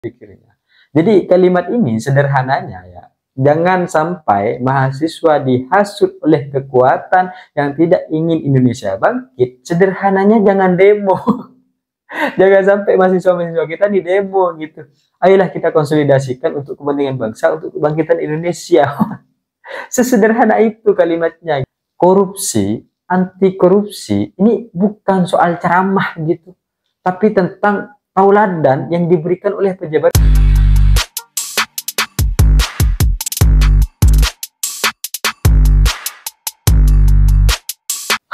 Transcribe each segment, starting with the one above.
pikirnya. Jadi kalimat ini sederhananya ya, jangan sampai mahasiswa dihasut oleh kekuatan yang tidak ingin Indonesia bangkit. Sederhananya jangan demo. Jangan sampai mahasiswa-mahasiswa kita di demo gitu. Ayolah kita konsolidasikan untuk kepentingan bangsa, untuk kebangkitan Indonesia. Sesederhana itu kalimatnya. Korupsi, anti korupsi, ini bukan soal ceramah gitu, tapi tentang tauladan yang diberikan oleh pejabat.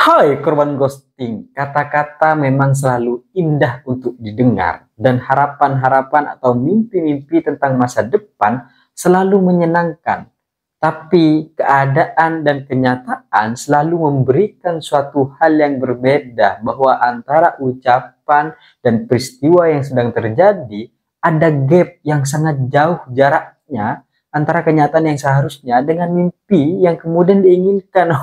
Hai korban ghosting, kata-kata memang selalu indah untuk didengar, dan harapan-harapan atau mimpi-mimpi tentang masa depan selalu menyenangkan. Tapi keadaan dan kenyataan selalu memberikan suatu hal yang berbeda, bahwa antara ucapan dan peristiwa yang sedang terjadi ada gap yang sangat jauh jaraknya antara kenyataan yang seharusnya dengan mimpi yang kemudian diinginkan.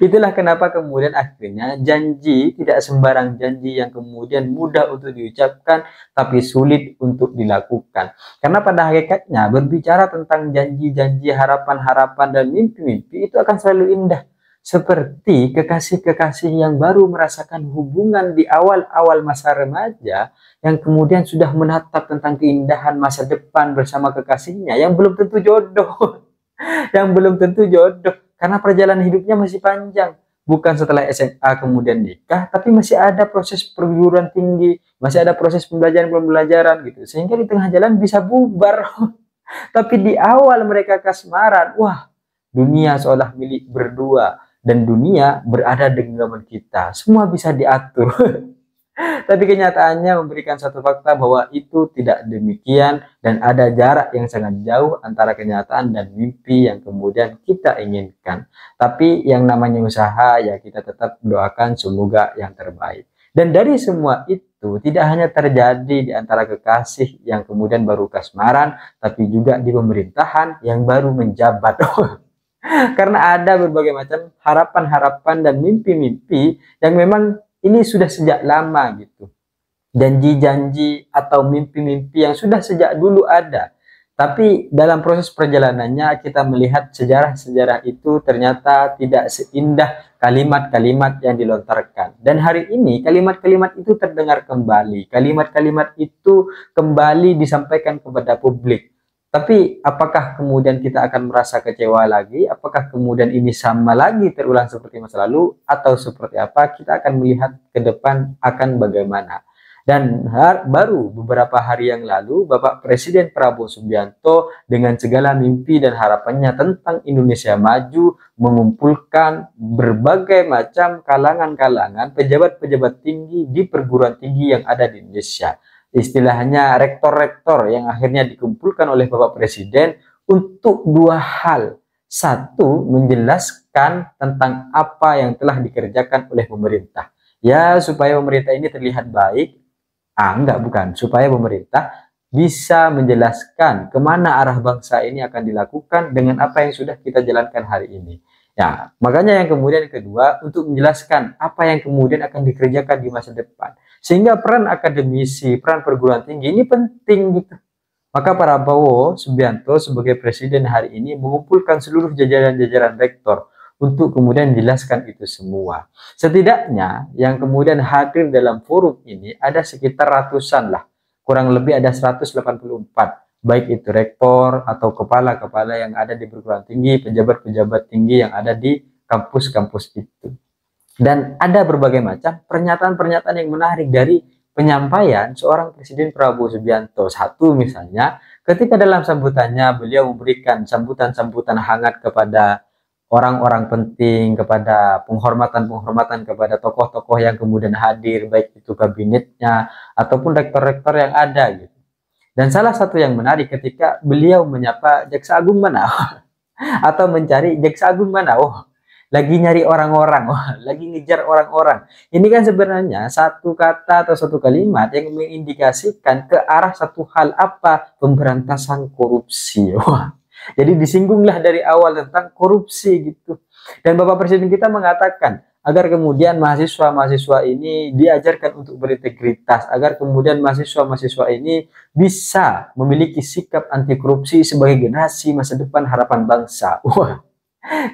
Itulah kenapa kemudian akhirnya janji tidak sembarang janji yang kemudian mudah untuk diucapkan tapi sulit untuk dilakukan. Karena pada hakikatnya berbicara tentang janji-janji, harapan-harapan dan mimpi-mimpi itu akan selalu indah. Seperti kekasih-kekasih yang baru merasakan hubungan di awal-awal masa remaja yang kemudian sudah menatap tentang keindahan masa depan bersama kekasihnya yang belum tentu jodoh. Yang belum tentu jodoh. Karena perjalanan hidupnya masih panjang. Bukan setelah SMA kemudian nikah, tapi masih ada proses perguruan tinggi, masih ada proses pembelajaran-pembelajaran gitu. Sehingga di tengah jalan bisa bubar. Tapi di awal mereka kasmaran, wah, dunia seolah milik berdua. Dan dunia berada di genggaman kita. Semua bisa diatur. Tapi kenyataannya memberikan satu fakta bahwa itu tidak demikian dan ada jarak yang sangat jauh antara kenyataan dan mimpi yang kemudian kita inginkan. Tapi yang namanya usaha ya kita tetap doakan semoga yang terbaik. Dan dari semua itu tidak hanya terjadi di antara kekasih yang kemudian baru kasmaran, tapi juga di pemerintahan yang baru menjabat. Karena ada berbagai macam harapan-harapan dan mimpi-mimpi yang memang ini sudah sejak lama gitu. Janji-janji atau mimpi-mimpi yang sudah sejak dulu ada. Tapi dalam proses perjalanannya kita melihat sejarah-sejarah itu ternyata tidak seindah kalimat-kalimat yang dilontarkan. Dan hari ini kalimat-kalimat itu terdengar kembali. Kalimat-kalimat itu kembali disampaikan kepada publik. Tapi apakah kemudian kita akan merasa kecewa lagi? Apakah kemudian ini sama lagi terulang seperti masa lalu? Atau seperti apa? Kita akan melihat ke depan akan bagaimana. Dan baru beberapa hari yang lalu, Bapak Presiden Prabowo Subianto dengan segala mimpi dan harapannya tentang Indonesia maju mengumpulkan berbagai macam kalangan-kalangan pejabat-pejabat tinggi di perguruan tinggi yang ada di Indonesia. Istilahnya rektor-rektor yang akhirnya dikumpulkan oleh Bapak Presiden untuk dua hal. Satu, menjelaskan tentang apa yang telah dikerjakan oleh pemerintah. Ya, supaya pemerintah ini terlihat baik. Bukan. Supaya pemerintah bisa menjelaskan kemana arah bangsa ini akan dilakukan dengan apa yang sudah kita jalankan hari ini. Ya, makanya yang kemudian kedua untuk menjelaskan apa yang kemudian akan dikerjakan di masa depan. Sehingga peran akademisi, peran perguruan tinggi ini penting gitu. Maka Prabowo Subianto sebagai presiden hari ini mengumpulkan seluruh jajaran-jajaran rektor untuk kemudian menjelaskan itu semua. Setidaknya yang kemudian hadir dalam forum ini ada sekitar ratusan lah. Kurang lebih ada 184. Baik itu rektor atau kepala-kepala yang ada di perguruan tinggi, pejabat-pejabat tinggi yang ada di kampus-kampus itu. Dan ada berbagai macam pernyataan-pernyataan yang menarik dari penyampaian seorang Presiden Prabowo Subianto. Satu misalnya, ketika dalam sambutannya beliau memberikan sambutan-sambutan hangat kepada orang-orang penting, kepada penghormatan-penghormatan kepada tokoh-tokoh yang kemudian hadir, baik itu kabinetnya ataupun rektor-rektor yang ada gitu. Dan salah satu yang menarik ketika beliau menyapa Jaksa Agung mana? Atau mencari Jaksa Agung mana? Lagi nyari orang-orang, lagi ngejar orang-orang. Ini kan sebenarnya satu kata atau satu kalimat yang mengindikasikan ke arah satu hal apa? Pemberantasan korupsi. Jadi disinggunglah dari awal tentang korupsi gitu. Dan Bapak Presiden kita mengatakan, agar kemudian mahasiswa-mahasiswa ini diajarkan untuk berintegritas, agar kemudian mahasiswa-mahasiswa ini bisa memiliki sikap anti korupsi sebagai generasi masa depan harapan bangsa. Wah,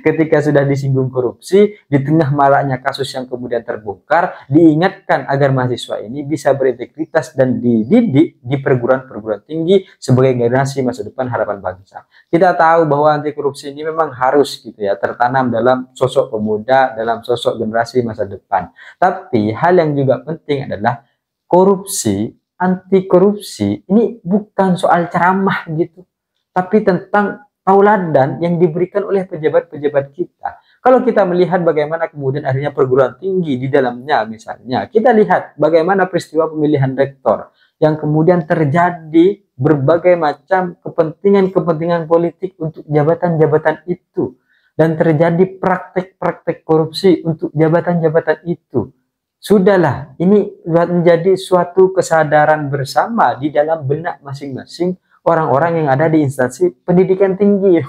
ketika sudah disinggung korupsi, di tengah maraknya kasus yang kemudian terbongkar, diingatkan agar mahasiswa ini bisa berintegritas dan dididik di perguruan-perguruan tinggi sebagai generasi masa depan harapan bangsa. Kita tahu bahwa anti korupsi ini memang harus gitu ya, tertanam dalam sosok pemuda, dalam sosok generasi masa depan. Tapi hal yang juga penting adalah korupsi, anti korupsi ini bukan soal ceramah gitu, tapi tentang tauladan yang diberikan oleh pejabat-pejabat kita. Kalau kita melihat bagaimana kemudian akhirnya perguruan tinggi di dalamnya, misalnya kita lihat bagaimana peristiwa pemilihan rektor yang kemudian terjadi berbagai macam kepentingan-kepentingan politik untuk jabatan-jabatan itu, dan terjadi praktek-praktek korupsi untuk jabatan-jabatan itu. Sudahlah, ini menjadi suatu kesadaran bersama di dalam benak masing-masing orang-orang yang ada di instansi pendidikan tinggi.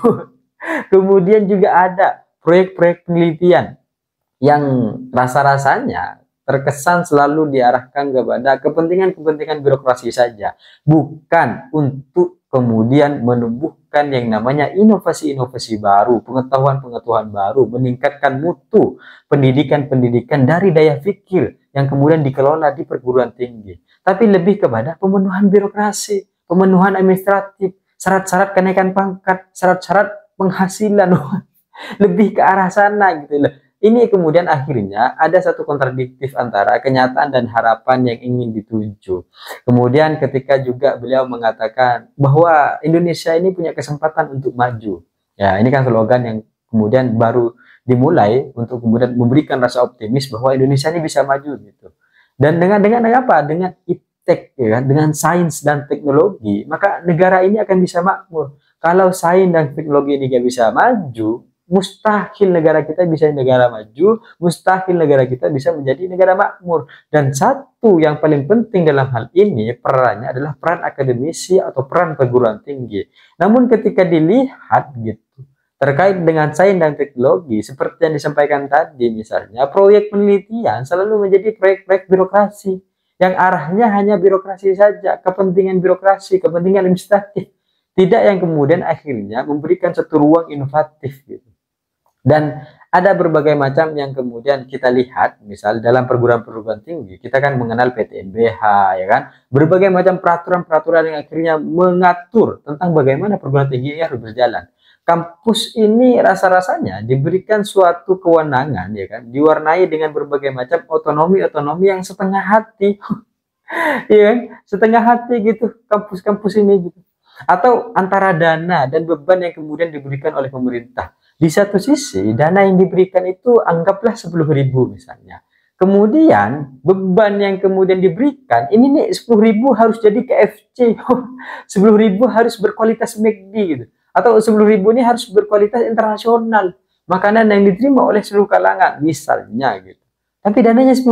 Kemudian juga ada proyek-proyek penelitian yang rasa-rasanya terkesan selalu diarahkan kepada kepentingan-kepentingan birokrasi saja, bukan untuk kemudian menumbuhkan yang namanya inovasi-inovasi baru, pengetahuan-pengetahuan baru, meningkatkan mutu pendidikan-pendidikan dari daya pikir yang kemudian dikelola di perguruan tinggi, tapi lebih kepada pemenuhan birokrasi, pemenuhan administratif, syarat-syarat kenaikan pangkat, syarat-syarat penghasilan. Lebih ke arah sana gitu loh. Ini kemudian akhirnya ada satu kontradiktif antara kenyataan dan harapan yang ingin dituju. Kemudian ketika juga beliau mengatakan bahwa Indonesia ini punya kesempatan untuk maju. Ya, ini kan slogan yang kemudian baru dimulai untuk kemudian memberikan rasa optimis bahwa Indonesia ini bisa maju gitu. Dan dengan apa? Dengan ya kan? Dengan sains dan teknologi, maka negara ini akan bisa makmur. Kalau sains dan teknologi ini gak bisa maju, mustahil negara kita bisa negara maju, mustahil negara kita bisa menjadi negara makmur. Dan satu yang paling penting dalam hal ini perannya adalah peran akademisi atau peran perguruan tinggi. Namun ketika dilihat gitu, terkait dengan sains dan teknologi, seperti yang disampaikan tadi misalnya, proyek penelitian selalu menjadi proyek-proyek birokrasi yang arahnya hanya birokrasi saja, kepentingan birokrasi, kepentingan administratif, tidak yang kemudian akhirnya memberikan satu ruang inovatif gitu. Dan ada berbagai macam yang kemudian kita lihat, misal dalam perguruan-perguruan tinggi, kita kan mengenal PTNBH, ya kan, berbagai macam peraturan-peraturan yang akhirnya mengatur tentang bagaimana perguruan tinggi harus berjalan. Kampus ini rasa-rasanya diberikan suatu kewenangan, ya kan, diwarnai dengan berbagai macam otonomi-otonomi yang setengah hati, ya kan, setengah hati gitu kampus-kampus ini gitu. Atau antara dana dan beban yang kemudian diberikan oleh pemerintah. Di satu sisi dana yang diberikan itu anggaplah 10.000 misalnya. Kemudian beban yang kemudian diberikan ini nih 10.000 harus jadi KFC, 10.000 harus berkualitas McD gitu. Atau 10.000 ini harus berkualitas internasional, makanan yang diterima oleh seluruh kalangan misalnya gitu. Tapi dananya 10.000.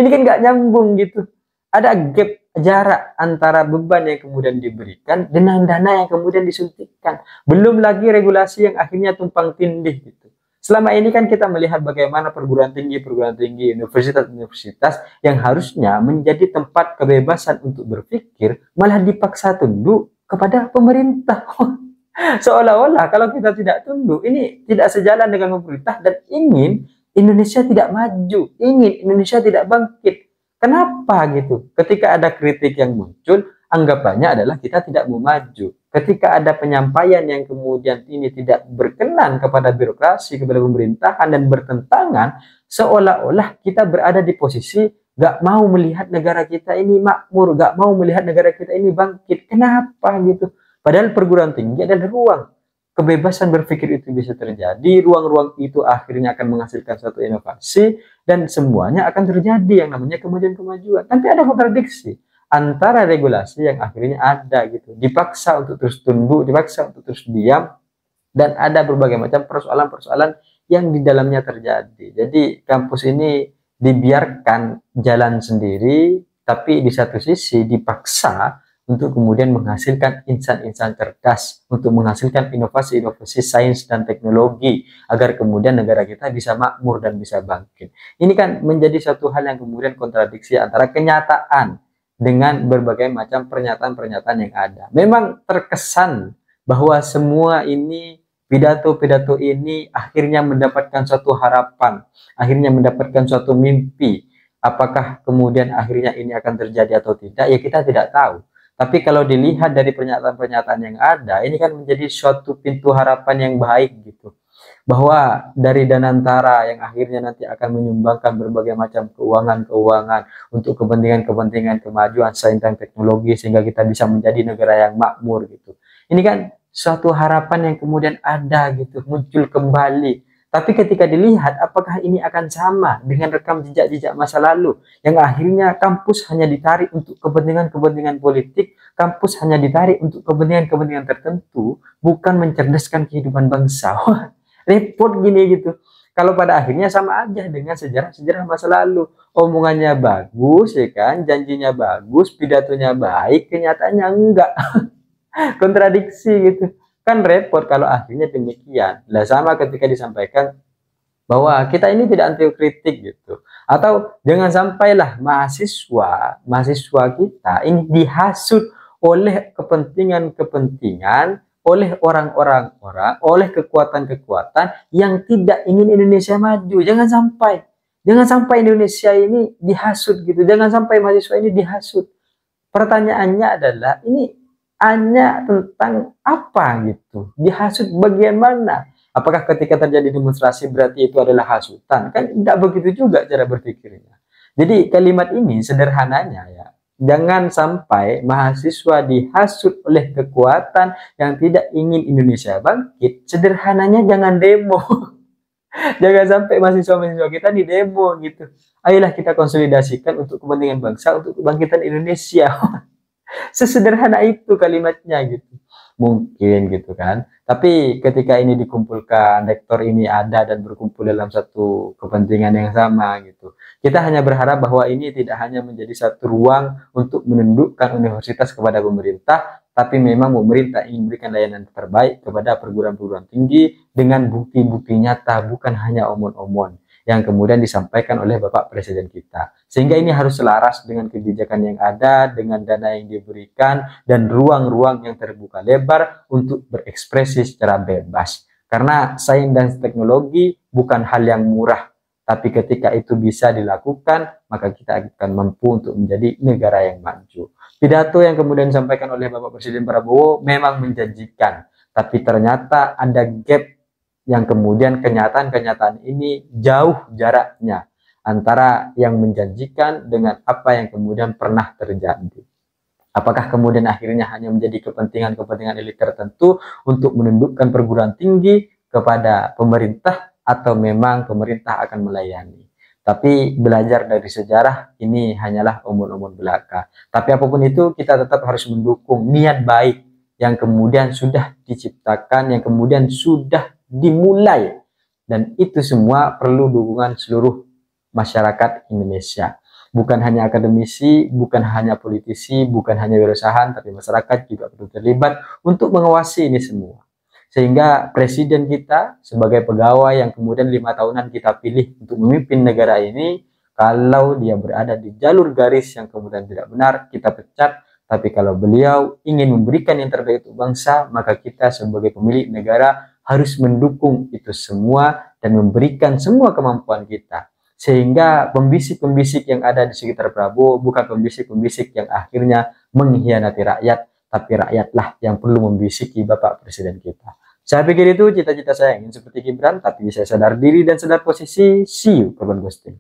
Ini kan nggak nyambung gitu. Ada gap jarak antara beban yang kemudian diberikan dengan dana yang kemudian disuntikkan. Belum lagi regulasi yang akhirnya tumpang tindih gitu. Selama ini kan kita melihat bagaimana perguruan tinggi, universitas-universitas yang harusnya menjadi tempat kebebasan untuk berpikir malah dipaksa tunduk kepada pemerintah. Seolah-olah kalau kita tidak tunduk, ini tidak sejalan dengan pemerintah dan ingin Indonesia tidak maju, ingin Indonesia tidak bangkit. Kenapa gitu? Ketika ada kritik yang muncul, anggapannya adalah kita tidak mau maju. Ketika ada penyampaian yang kemudian ini tidak berkenan kepada birokrasi, kepada pemerintahan dan bertentangan, seolah-olah kita berada di posisi gak mau melihat negara kita ini makmur, gak mau melihat negara kita ini bangkit. Kenapa gitu? Padahal perguruan tinggi adalah ruang kebebasan berpikir itu bisa terjadi, ruang-ruang itu akhirnya akan menghasilkan satu inovasi dan semuanya akan terjadi yang namanya kemajuan-kemajuan. Tapi ada kontradiksi antara regulasi yang akhirnya ada gitu, dipaksa untuk terus tunduk, dipaksa untuk terus diam, dan ada berbagai macam persoalan-persoalan yang di dalamnya terjadi. Jadi kampus ini dibiarkan jalan sendiri, tapi di satu sisi dipaksa untuk kemudian menghasilkan insan-insan cerdas, untuk menghasilkan inovasi-inovasi sains dan teknologi, agar kemudian negara kita bisa makmur dan bisa bangkit. Ini kan menjadi satu hal yang kemudian kontradiksi antara kenyataan dengan berbagai macam pernyataan-pernyataan yang ada. Memang terkesan bahwa semua ini, pidato-pidato ini akhirnya mendapatkan suatu harapan, akhirnya mendapatkan suatu mimpi. Apakah kemudian akhirnya ini akan terjadi atau tidak, ya kita tidak tahu. Tapi kalau dilihat dari pernyataan-pernyataan yang ada, ini kan menjadi suatu pintu harapan yang baik gitu. Bahwa dari Danantara yang akhirnya nanti akan menyumbangkan berbagai macam keuangan-keuangan untuk kepentingan-kepentingan kemajuan sains dan teknologi sehingga kita bisa menjadi negara yang makmur gitu. Ini kan suatu harapan yang kemudian ada gitu, muncul kembali. Tapi ketika dilihat, apakah ini akan sama dengan rekam jejak-jejak masa lalu yang akhirnya kampus hanya ditarik untuk kepentingan-kepentingan politik, kampus hanya ditarik untuk kepentingan-kepentingan tertentu, bukan mencerdaskan kehidupan bangsa. Repot gini gitu. Kalau pada akhirnya sama aja dengan sejarah-sejarah masa lalu. Omongannya bagus ya kan, janjinya bagus, pidatonya baik, kenyataannya enggak. Kontradiksi gitu. Kan repot kalau akhirnya demikian. Lah sama ketika disampaikan bahwa kita ini tidak anti kritik gitu. Atau jangan sampailah mahasiswa kita ini dihasut oleh kepentingan-kepentingan, oleh orang-orang, oleh kekuatan-kekuatan yang tidak ingin Indonesia maju. Jangan sampai Indonesia ini dihasut gitu. Jangan sampai mahasiswa ini dihasut. Pertanyaannya adalah ini hanya tentang apa gitu, dihasut bagaimana? Apakah ketika terjadi demonstrasi berarti itu adalah hasutan? Kan tidak begitu juga cara berpikirnya. Jadi kalimat ini sederhananya ya, jangan sampai mahasiswa dihasut oleh kekuatan yang tidak ingin Indonesia bangkit. Sederhananya jangan demo. Jangan sampai mahasiswa-mahasiswa kita di demo gitu. Ayolah kita konsolidasikan untuk kepentingan bangsa, untuk kebangkitan Indonesia. Sesederhana itu kalimatnya gitu. Mungkin gitu kan. Tapi ketika ini dikumpulkan, rektor ini ada dan berkumpul dalam satu kepentingan yang sama gitu. Kita hanya berharap bahwa ini tidak hanya menjadi satu ruang untuk menundukkan universitas kepada pemerintah, tapi memang pemerintah ingin memberikan layanan terbaik kepada perguruan-perguruan tinggi dengan bukti-bukti nyata, bukan hanya omon-omon yang kemudian disampaikan oleh Bapak Presiden kita. Sehingga ini harus selaras dengan kebijakan yang ada, dengan dana yang diberikan, dan ruang-ruang yang terbuka lebar untuk berekspresi secara bebas. Karena sains dan teknologi bukan hal yang murah, tapi ketika itu bisa dilakukan, maka kita akan mampu untuk menjadi negara yang maju. Pidato yang kemudian disampaikan oleh Bapak Presiden Prabowo memang menjanjikan, tapi ternyata ada gap yang kemudian kenyataan-kenyataan ini jauh jaraknya antara yang menjanjikan dengan apa yang kemudian pernah terjadi. Apakah kemudian akhirnya hanya menjadi kepentingan-kepentingan elit tertentu untuk menundukkan perguruan tinggi kepada pemerintah, atau memang pemerintah akan melayani? Tapi belajar dari sejarah ini hanyalah omon-omon belaka. Tapi apapun itu, kita tetap harus mendukung niat baik yang kemudian sudah diciptakan, yang kemudian sudah dimulai, dan itu semua perlu dukungan seluruh masyarakat Indonesia, bukan hanya akademisi, bukan hanya politisi, bukan hanya wirausahaan, tapi masyarakat juga perlu terlibat untuk mengawasi ini semua, sehingga presiden kita sebagai pegawai yang kemudian 5 tahunan kita pilih untuk memimpin negara ini, kalau dia berada di jalur garis yang kemudian tidak benar, kita pecat. Tapi kalau beliau ingin memberikan yang terbaik untuk bangsa, maka kita sebagai pemilik negara harus mendukung itu semua dan memberikan semua kemampuan kita. Sehingga pembisik-pembisik yang ada di sekitar Prabowo bukan pembisik-pembisik yang akhirnya mengkhianati rakyat, tapi rakyatlah yang perlu membisiki Bapak Presiden kita. Saya pikir itu cita-cita saya, ingin seperti Gibran, tapi saya sadar diri dan sadar posisi. See you, kawan ghosting.